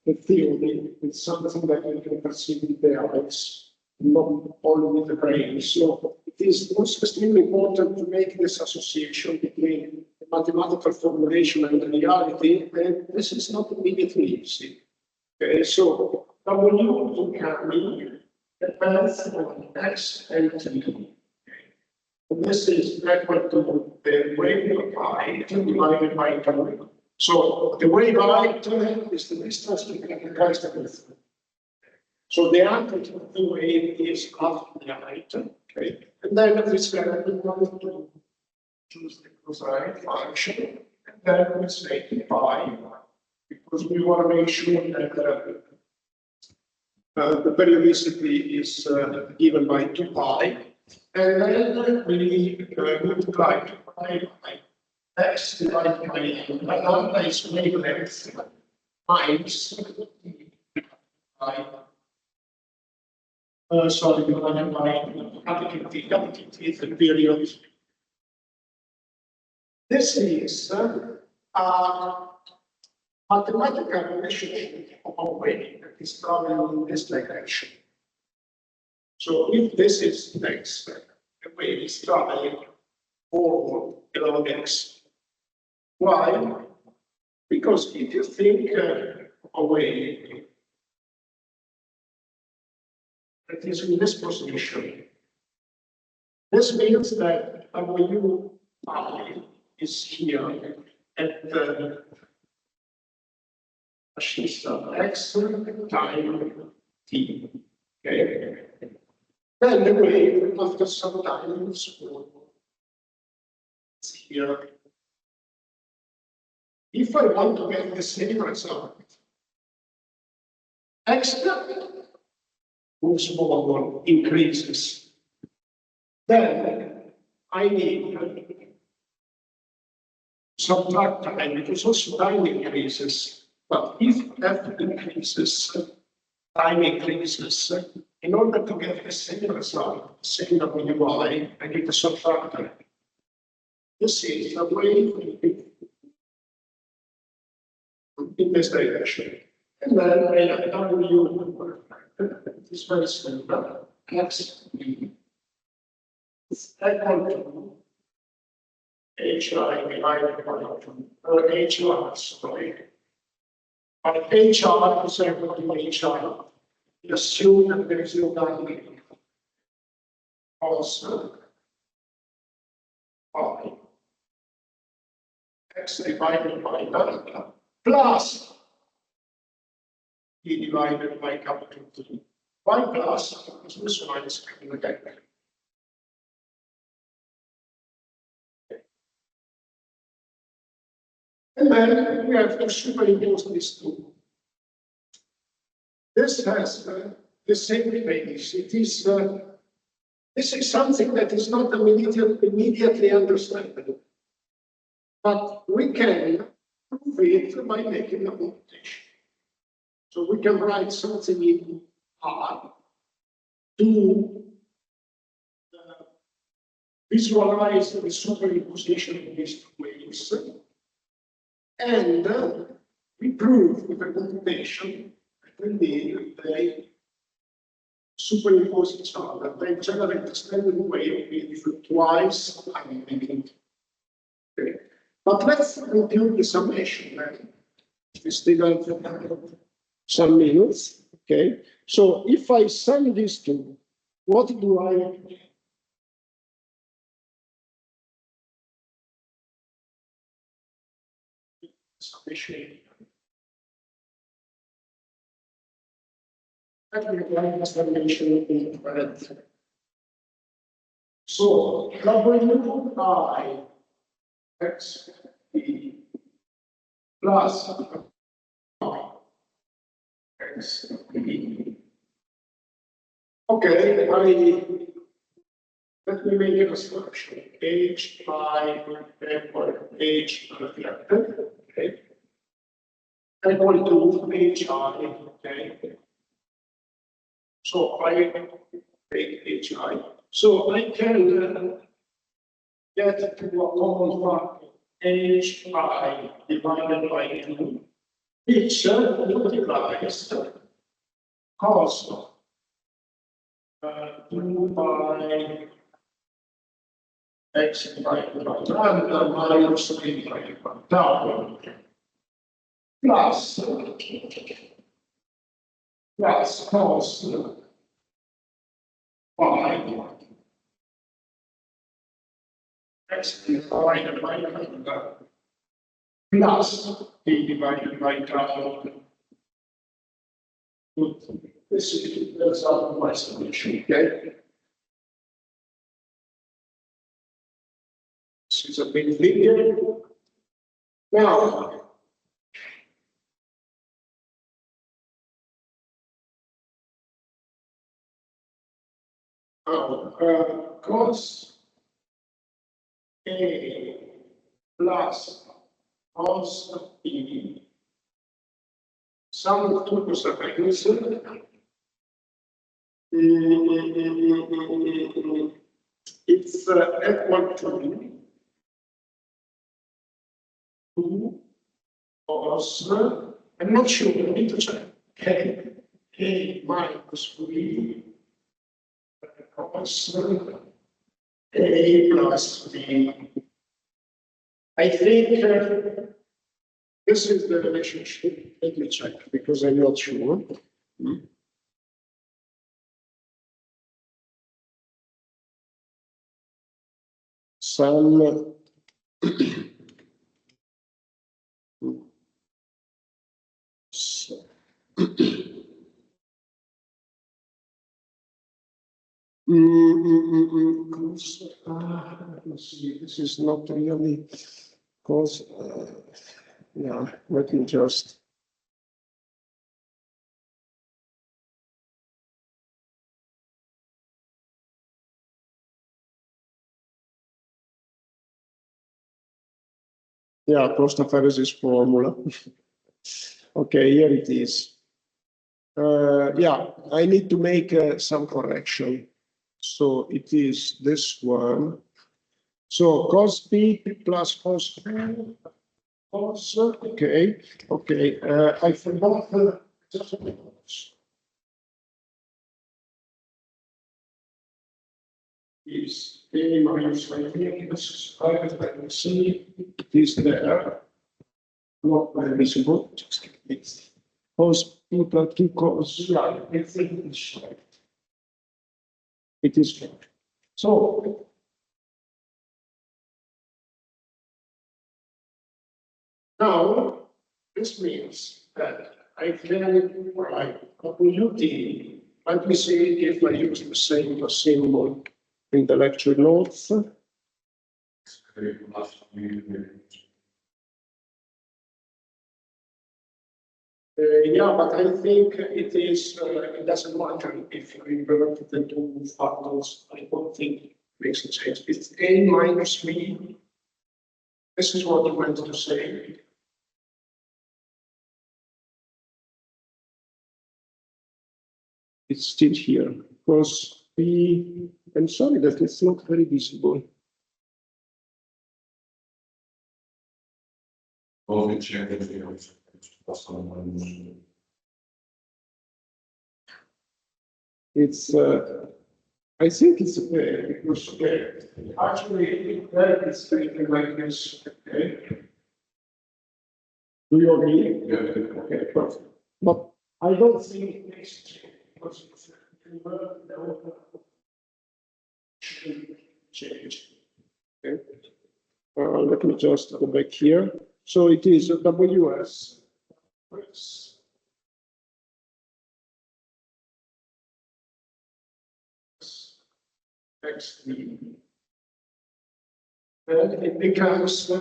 the theory with something that we can perceive with the eyes, not only with the brain. So it is also extremely important to make this association between the mathematical formulation and the reality, and this is not immediately easy. Okay, so W incoming depends on x and t. And this is equal to the wave height divided by 2. So the wave height is the distance between the crest and the floor. So the amplitude of the wave is half the height. Okay, and then we say we want to choose the cosine function, and then we say pi, because we want to make sure that the periodicity is given by 2 pi, and then we multiply 2 pi by x divided by lambda is wavelength times divided by capital T. Capital T is the period. This is a mathematical relationship of a wave that is traveling in this direction. So if this is x, the wave is traveling forward along x. Why? Because if you think of a wave that is in this position, this means that W I is here at the x time t. Okay. Then the wave, after some time, moves forward. It's here. if I want to get the same result, x whose small increases, then I need subtract time because also time increases. But if f increases, time increases. In order to get the same result, same WI, I need to subtract time. This is the way in this direction. And then I have W. It's very simple. X is equal to HI divided by HR, sorry. But HR is equal to HR. You assume that there is no value. Also, I x divided by delta plus e divided by capital T. Why plus? Because this one is coming again. And then we have to superimpose these two. This has the same phase. It is this is something that is not immediately understandable, but we can prove it by making a computation. So we can write something in R to visualize the superimposition of these two waves, and we prove with a computation that indeed they superimpose each other. They generate the standard wave with twice time making. Okay. But let's compute the summation then. We still have some minutes. Okay. So if I sum these two, what do I get? Summation. Let me write the summation in red. So WI x p plus x p. Okay, let me make an assumption. H I equal H reflected. Okay. Equal to H I. Okay. So I take H I. So I can get to a common factor H I divided by 2, which multiplies cos 2 by x divided by lambda minus 3 divided by tau plus cos 5 x divided by lambda plus a divided by tau. This is the result of my solution, okay? This is a big figure. Now, cos A plus cos B, sum of two cosines, it's equal to 2 cos, I'm not sure, I need to check, A minus B cos A plus B. I think this is the relationship. Let me check because I'm not sure. Some let's see, this is not really cause Yeah, let me just. Yeah, post-aferesis formula. Okay, here it is. Yeah, I need to make some correction. So it is this one. So cos p plus cos q cos, okay, okay. I forgot is a minus I think this is I see it is there, not very visible. Just it's cos p plus q cos. Yeah, it's right. It is right. So now this means that I can write WT. Let me see if I use the same symbol in the lecture notes. Yeah, but I think it is, it doesn't matter if you invert the two factors. I don't think it makes a change. It's a minus b. This is what you meant to say. It's still here because b. I'm sorry that it's not very visible. It's, I think it's because actually that is something like this. Okay. Do you agree? Yeah. Okay, perfect. But I don't think it makes a change because it's change. Okay. Let me just go back here. So it is WS. XD. And it becomes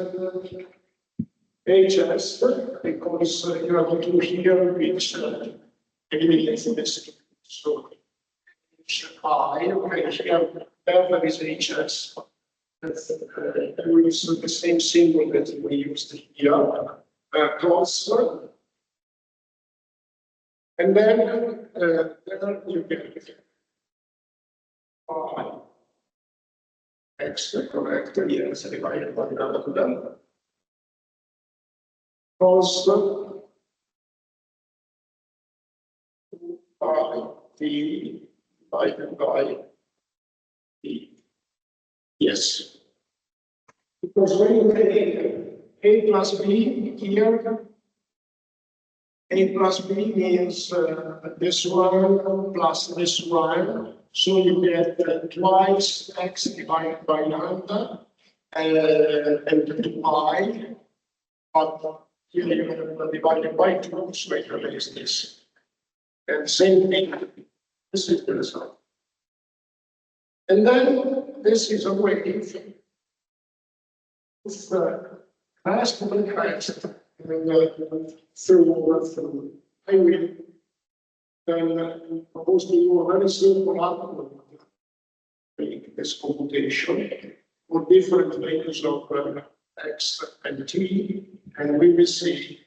HS because you have to do here which eliminates this. So I, okay, here there is HS. That's we use the same symbol that we used here. Close. And then there you get X, correct? Yes, divided by lambda. Cos by t divided by t. Yes. Because when you take a plus b here, a plus b means this one plus this one. So you get twice x divided by lambda and 2i. But here you have divided by 2, so it remains this. And same thing, this is the result. And then this is a wave with fast and fast through I will then propose to you a very simple algorithm to make this computation for different values of x and t, and we will see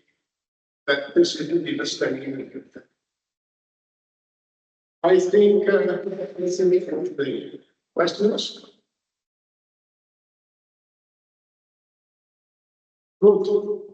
that this is indeed a standing. I think it's it for today. Questions? Good.